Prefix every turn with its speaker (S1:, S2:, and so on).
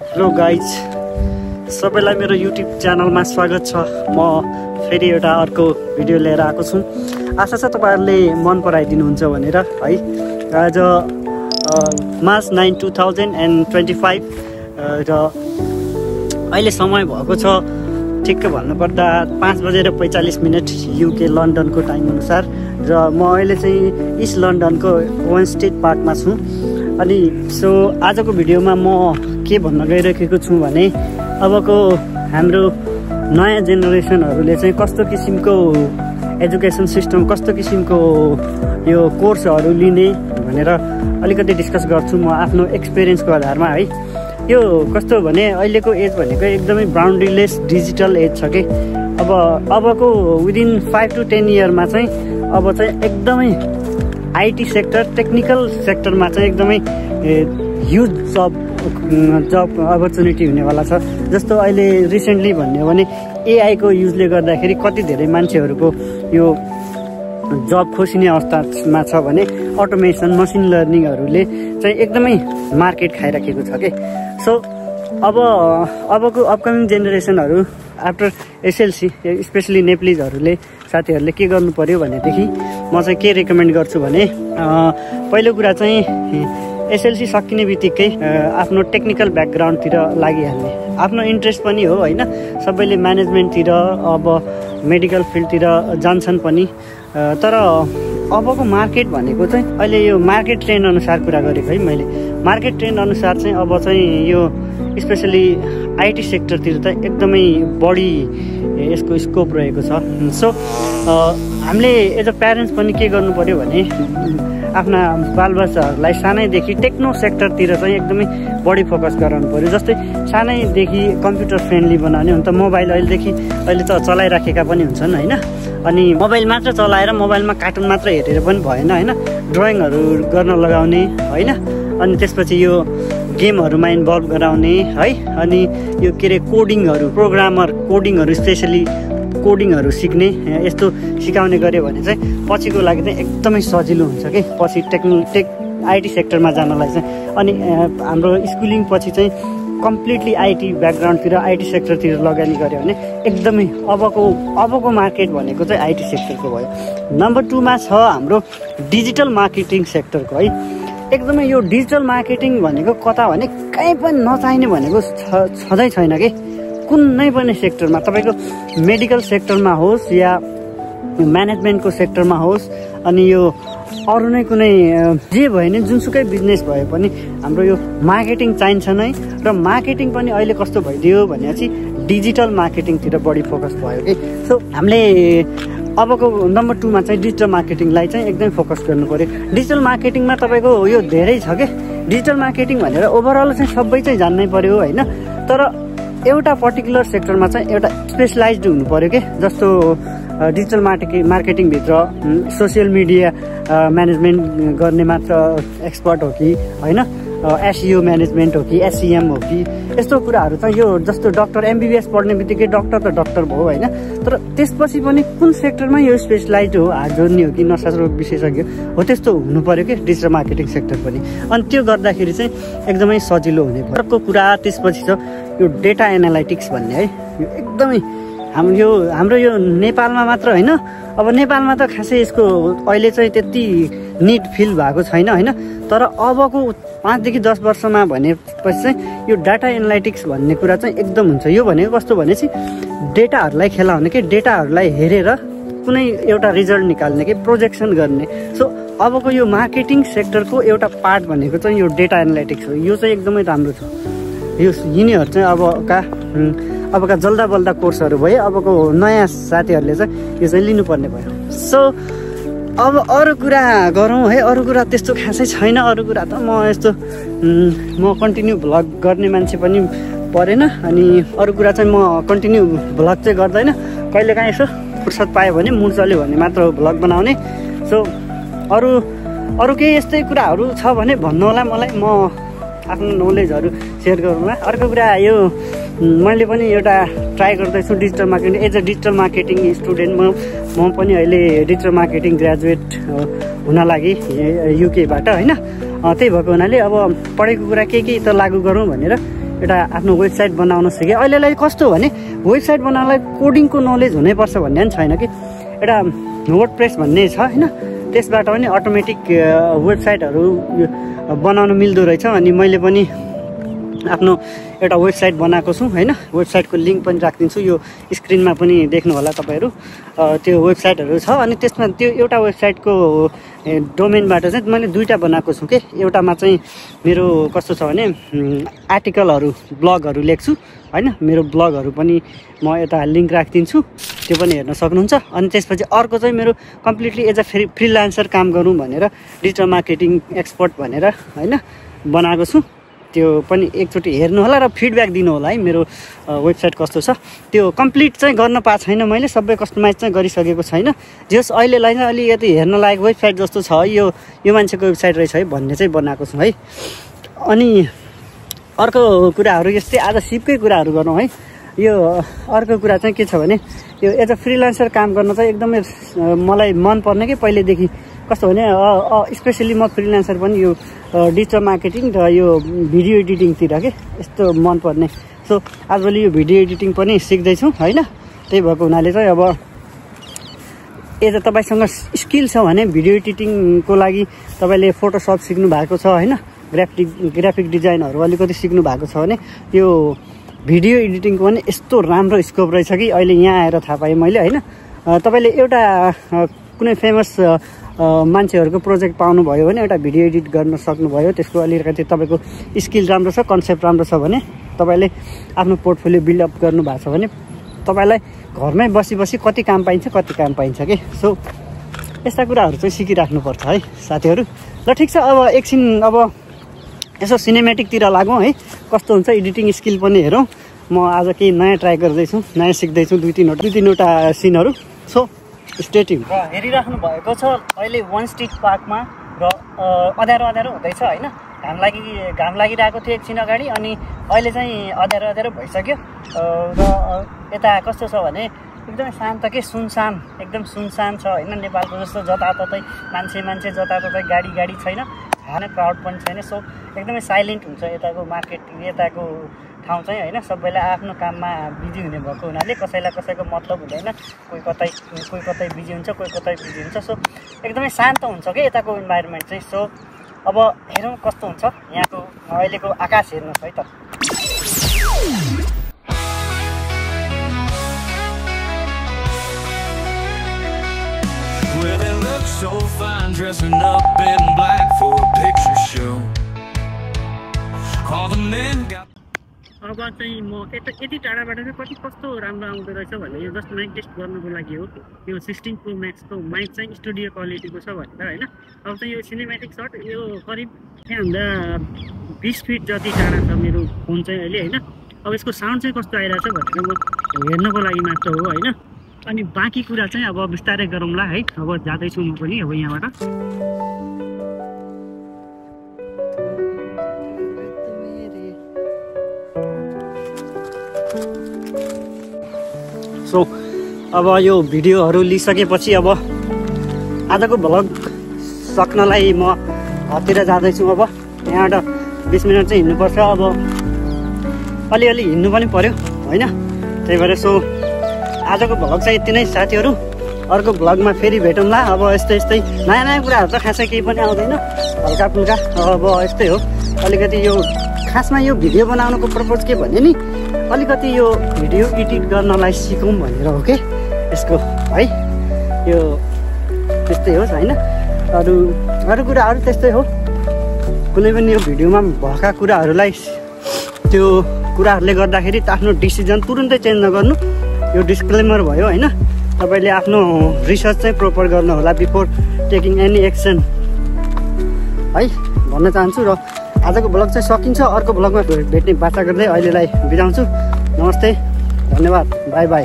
S1: Hello guys, सबैलाई मेरो YouTube च्यानलमा स्वागत छ। म फेरि एउटा अर्को भिडियो लिएर आएको छु। आशा छ तपाईँहरूले मन पराइदिनुहुन्छ भनेर है। आज मार्च 9, 2025 र अहिले समय भएको छ ठिक्क भन्नुपर्दा 5:45 युके लन्डनको टाइम अनुसार, र म अहिले चाहिँ इस्ट लन्डनको वेन्स्टेड पार्कमा छु। अनि सो आजको भिडियोमा म के भन्न गइरहेको छु भने अबको हाम्रो नयाँ जेनेरेसनहरूले चाहिँ कस्तो किसिमको एजुकेसन सिस्टम, कस्तो किसिमको यो कोर्सहरू लिने भनेर अलिकति डिस्कस गर्छु म आफ्नो एक्सपिरियन्सको आधारमा है। यो कस्तो भने अहिलेको एज भनेको एकदमै बााउन्ड्रीलेस डिजिटल एज छ कि अबको विदिन 5 to 10 इयरमा चाहिँ अब चाहिँ एकदमै आइटी सेक्टर, टेक्निकल सेक्टरमा चाहिँ एकदमै ह्युज जब अपर्च्युनिटी हुनेवाला छ। जस्तो अहिले रिसेन्टली भन्यो भने एआईको युजले गर्दाखेरि कति धेरै मान्छेहरूको यो जब खोसिने अवस्थामा छ भने अटोमेसन, मसिन लर्निङहरूले चाहिँ एकदमै मार्केट खाइराखेको छ कि। सो अबको अपकमिङ जेनेरेसनहरू आफ्टर एसएलसी, स्पेसली नेप्लिजहरूले साथीहरूले के गर्नु पर्यो भनेदेखि म चाहिँ के रेकमेन्ड गर्छु भने पहिलो कुरा चाहिँ एसएलसी सकिने बित्तिकै आफ्नो टेक्निकल ब्याकग्राउन्डतिर लागिहाल्ने। आफ्नो इन्ट्रेस्ट पनि हो होइन, सबैले म्यानेजमेन्टतिर अब मेडिकल फिल्डतिर जान्छन् पनि, तर अबको मार्केट भनेको चाहिँ अहिले यो मार्केट ट्रेन्ड अनुसार कुरा गरेको है मैले। मार्केट ट्रेन्ड अनुसार चाहिँ अब चाहिँ यो स्पेसली आइटी सेक्टरतिर त एकदमै बढी यसको स्कोप रहेको छ। सो हामीले एज अ प्यारेन्ट्स पनि के गर्नु पर्यो भने आफ्ना बालबच्चाहरूलाई सानैदेखि टेक्नो सेक्टरतिर चाहिँ एकदमै बढी फोकस गराउनु पर्यो। जस्तै सानैदेखि कम्प्युटर फ्रेन्डली बनाउने। हुन त मोबाइल अहिले त चलाइराखेका पनि हुन्छन् होइन, अनि मोबाइल मात्र चलाएर मोबाइलमा कार्टुन मात्र हेरेर पनि भएन होइन, ड्रइङहरू गर्न लगाउने होइन, अनि त्यसपछि यो गेमहरूमा इन्भल्भ गराउने है। अनि यो के अरे कोडिङहरू, प्रोग्रामर कोडिङहरू, स्पेसली कोडिङहरू सिक्ने, यस्तो सिकाउने गऱ्यो भने चाहिँ पछिको लागि चाहिँ एकदमै सजिलो हुन्छ कि पछि आइटी सेक्टरमा जानलाई चाहिँ। अनि हाम्रो स्कुलिङ पछि चाहिँ कम्प्लिटली आइटी ब्याकग्राउन्डतिर, आइटी सेक्टरतिर लगानी गऱ्यो भने एकदमै अबको मार्केट भनेको चाहिँ आइटी सेक्टरको भयो। नम्बर 2 मा छ हाम्रो डिजिटल मार्केटिङ सेक्टरको है। एकदमै यो डिजिटल मार्केटिङ भनेको कता भने कहीँ पनि नचाहिने भनेको छँदै छैन कि। कुनै पनि सेक्टरमा, तपाईँको मेडिकल सेक्टरमा होस् या म्यानेजमेन्टको सेक्टरमा होस्, अनि यो अरू नै कुनै जे भयो नि, जुनसुकै बिजनेस भए पनि हाम्रो यो मार्केटिङ चाहिन्छ नै। र मार्केटिङ पनि अहिले कस्तो भइदियो भनेपछि डिजिटल मार्केटिङतिर बढी फोकस भयो कि। सो हामीले अबको नम्बर 2 मा चाहिँ डिजिटल मार्केटिङलाई चाहिँ एकदमै फोकस गर्नु पर्यो। डिजिटल मार्केटिङमा तपाईँको यो धेरै छ कि। डिजिटल मार्केटिङ भनेर ओभरअल चाहिँ सबै चाहिँ जान्नै पर्यो होइन, तर एउटा पर्टिकुलर सेक्टरमा चाहिँ एउटा स्पेसलाइज्ड हुनु पर्यो कि। जस्तो डिजिटल मार्केटिङभित्र सोसियल मिडिया म्यानेजमेन्ट गर्ने मात्र एक्सपर्ट हो कि होइन, एसइओ म्यानेजमेन्ट हो कि, एसइएम हो कि, यस्तो कुराहरू चाहिँ यो जस्तो डक्टर एमबिबिएस पढ्ने बित्तिकै डक्टर त डक्टर भयो होइन, तर त्यसपछि पनि कुन सेक्टरमा यो स्पेसलाइज्ड हो, हात जोड्ने हो कि नशास्रोग विशेषज्ञ हो, त्यस्तो हुनु पर्यो कि डिजिटल मार्केटिङ सेक्टर पनि। अनि त्यो गर्दाखेरि चाहिँ एकदमै सजिलो हुने भयो। अर्को कुरा त्यसपछि छ यो डेटा एनालाइटिक्स भन्ने है। यो एकदमै हाम्रो यो नेपालमा मात्र होइन, अब नेपालमा त खासै यसको अहिले चाहिँ त्यति निड फिल भएको छैन होइन, तर अबको 5 देखि 10 वर्षमा भनेपछि चाहिँ यो डाटा एनालाइटिक्स भन्ने कुरा चाहिँ एकदम हुन्छ। यो भनेको कस्तो भनेपछि डेटाहरूलाई खेलाउने कि, डेटाहरूलाई हेरेर कुनै एउटा रिजल्ट निकाल्ने कि, प्रोजेक्सन गर्ने। सो अबको यो मार्केटिङ सेक्टरको एउटा पार्ट भनेको चाहिँ यो डेटा एनालाइटिक्स हो। यो चाहिँ एकदमै राम्रो छ। यो यिनीहरू चाहिँ अबका जल्दा कोर्सहरू भयो। अबको नयाँ साथीहरूले चाहिँ यो चाहिँ लिनुपर्ने भयो। सो अब अरू कुरा गरौँ है। अरू कुरा त्यस्तो खासै छैन। अरू कुरा त म कन्टिन्यू भ्लग गर्ने मान्छे पनि परेन, अनि अरू कुरा चाहिँ म कन्टिन्यू भ्लग चाहिँ गर्दैन। कहिलेकाहीँ यसो फुर्सद पायो भने, मुड चल्यो भने मात्र भ्लग बनाउने। सो अरू केही यस्तै कुराहरू छ भने भन्नु होला मलाई, म आफ्नो नलेजहरू सेयर गरौँला। अर्को कुरा यो मैले पनि एउटा ट्राई गर्दैछु digital marketing. As a digital marketing student म पनि अहिले डिजिटल मार्केटिङ ग्रेजुएट हुन लागि युकेबाट होइन। त्यही भएको हुनाले अब पढेको कुरा के त लागू गरौँ भनेर एउटा आफ्नो वेबसाइट बनाउन सिकेँ। अहिलेलाई कस्तो हो भने वेबसाइट बनाउनलाई कोडिङको नलेज हुनैपर्छ भन्ने पनि छैन कि। एउटा वर्डप्रेस भन्ने छ होइन, त्यसबाट पनि अटोमेटिक वेबसाइटहरू बनाउन मिल्दो रहेछ। अनि मैले पनि आफ्नो एउटा वेबसाइट बनाएको छु होइन। वेबसाइटको लिङ्क पनि राखिदिन्छु, यो स्क्रिनमा पनि देख्नु होला तपाईँहरू। त्यो वेबसाइटहरू छ अनि त्यसमा त्यो एउटा वेबसाइटको डोमेनबाट चाहिँ मैले 2टा बनाएको छु के। एउटामा चाहिँ मेरो कस्तो छ भने आर्टिकलहरू ब्लगहरू लेख्छु होइन। मेरो ब्लगहरू पनि म यता लिङ्क राखिदिन्छु, त्यो पनि हेर्न सक्नुहुन्छ। अनि त्यसपछि अर्को चाहिँ मेरो कम्प्लिटली एज अ फ्रिलान्सर काम गरौँ भनेर डिजिटल मार्केटिङ एक्सपर्ट भनेर होइन बनाएको छु। त्यो पनि एकचोटि हेर्नु होला र फिडब्याक दिनु होला है मेरो वेबसाइट कस्तो छ। त्यो कम्प्लिट चाहिँ गर्न पाएको छैन मैले, सबै कस्टमाइज चाहिँ गरिसकेको छैन। जस अहिलेलाई चाहिँ अलिकति हेर्न लायक वेबसाइट जस्तो छ है, यो मान्छेको वेबसाइट रहेछ है भन्ने चाहिँ बनाएको छु है। अनि अर्को कुराहरू यस्तै आज सिपकै कुराहरू गरौँ है। यो अर्को कुरा चाहिँ के छ भने यो एज अ फ्रिलान्सर काम गर्न चाहिँ एकदमै मलाई मनपर्ने कि पहिल्यैदेखि। कस्तो भने स्पेसली म फ्रिलान्सर पनि यो डिजिटल मार्केटिङ र यो भिडियो एडिटिङतिर के यस्तो मनपर्ने। सो आजभोलि यो भिडियो एडिटिङ पनि सिक्दैछु होइन। त्यही भएको हुनाले चाहिँ अब एज अ तपाईँसँग स्किल छ भने भिडियो एडिटिङको लागि तपाईँले फोटोसप सिक्नु भएको छ होइन, ग्राफिक डिजाइनहरू अलिकति सिक्नु भएको छ भने यो भिडियो एडिटिङको पनि यस्तो राम्रो स्कोप रहेछ कि अहिले यहाँ आएर थाहा पाएँ मैले होइन। तपाईँले एउटा कुनै फेमस मान्छेहरूको प्रोजेक्ट पाउनुभयो भने एउटा भिडियो एडिट गर्न सक्नुभयो, त्यसको अलिकति तपाईँको स्किल राम्रो छ, कन्सेप्ट राम्रो छ भने तपाईँले आफ्नो पोर्टफोलियो बिल्डअप गर्नु भएको छ भने तपाईँलाई घरमै बसी कति काम पाइन्छ कि। सो यस्ता कुराहरू चाहिँ सिकिराख्नुपर्छ है साथीहरू। ल ठिक छ, अब एकछिन अब यसो सिनेमेटिकतिर लागौँ है, कस्तो हुन्छ एडिटिङ स्किल पनि हेरौँ। म आज केही नयाँ ट्राई गर्दैछु, नयाँ सिक्दैछु, दुई तिनवटा सिनहरू। So stay tune. र हेरिराख्नु भएको छ अहिले वन स्ट्रिट पार्कमा र अँध्यारो हुँदैछ होइन। घाम लागिरहेको थियो एकछिन अगाडि, अनि अहिले चाहिँ अँध्यारो भइसक्यो। र यता कस्तो छ भने एकदमै शान्त के एकदम सुनसान छ होइन। नेपालको जस्तो जताततै मान्छे जताततै गाडी छैन, हाने क्राउड पनि छैन। सो एकदमै साइलेन्ट हुन्छ यताको मार्केट, यताको ठाउँ चाहिँ होइन। सबैलाई आफ्नो काममा बिजी हुने भएको हुनाले कसैलाई कसैको मतलब हुँदैन, कोही कतै बिजी हुन्छ, कोही कतै बिजी हुन्छ। सो एकदमै शान्त हुन्छ कि यताको इन्भाइरोमेन्ट चाहिँ। सो अब हेरौँ कस्तो हुन्छ यहाँको अहिलेको आकाश हेर्नुहोस् है त।
S2: Well, they look so fine dressing up in black for a picture show. All the men got.
S1: अब चाहिँ म यति टाढाबाट चाहिँ कस्तो राम्रो आउँदो रहेछ भने यो जस्ट माइक टेस्ट गर्नुको लागि हो। यो 16 Pro Maxको माइक चाहिँ स्टुडियो क्वालिटीको छ भनेर होइन। अब चाहिँ यो सिनेमेटिक सर्ट यो करिब यहाँभन्दा 20 फिट जति टाढा छ मेरो फोन चाहिँ अहिले होइन। अब यसको साउन्ड चाहिँ कस्तो आइरहेछ भनेर म हेर्नको लागि मात्र हो होइन। अनि बाँकी कुरा चाहिँ अब बिस्तारै गरौँला है। अब जाँदैछु म पनि अब यहाँबाट। सो अब यो भिडियोहरू लिइसकेपछि अब आजको भ्लग सक्नलाई म हतिर जाँदैछु। अब यहाँबाट 20 मिनट चाहिँ हिँड्नुपर्छ। अब अलिअलि हिँड्नु पनि पर्यो होइन। त्यही भएर सो आजको भ्लग चाहिँ यति नै साथीहरू। अर्को भ्लगमा फेरि भेटौँला। अब यस्तै नयाँ कुराहरू त खासै केही पनि आउँदैन, हल्का फुल्का अब यस्तै हो। अलिकति यो खासमा यो भिडियो बनाउनुको पर्पज के भने नि अलिकति यो भिडियो एडिट गर्नलाई सिकौँ भनेर हो कि यसको है। यो त्यस्तै होस् होइन। अरू कुराहरू त्यस्तै हो। कुनै पनि यो भिडियोमा भएका कुराहरूलाई त्यो कुराहरूले गर्दाखेरि आफ्नो डिसिजन तुरुन्तै चेन्ज नगर्नु, यो डिस्क्लेमर भयो होइन। तपाईँले आफ्नो रिसर्च चाहिँ प्रोपर गर्नु होला बिफोर टेकिङ एनी एक्सन है भन्न चाहन्छु। र आजको भ्लग चाहिँ सकिन्छ। अर्को भ्लगमा भेट्ने बाचा गर्दै अहिलेलाई बिताउँछु। नमस्ते, धन्यवाद, बाई बाई।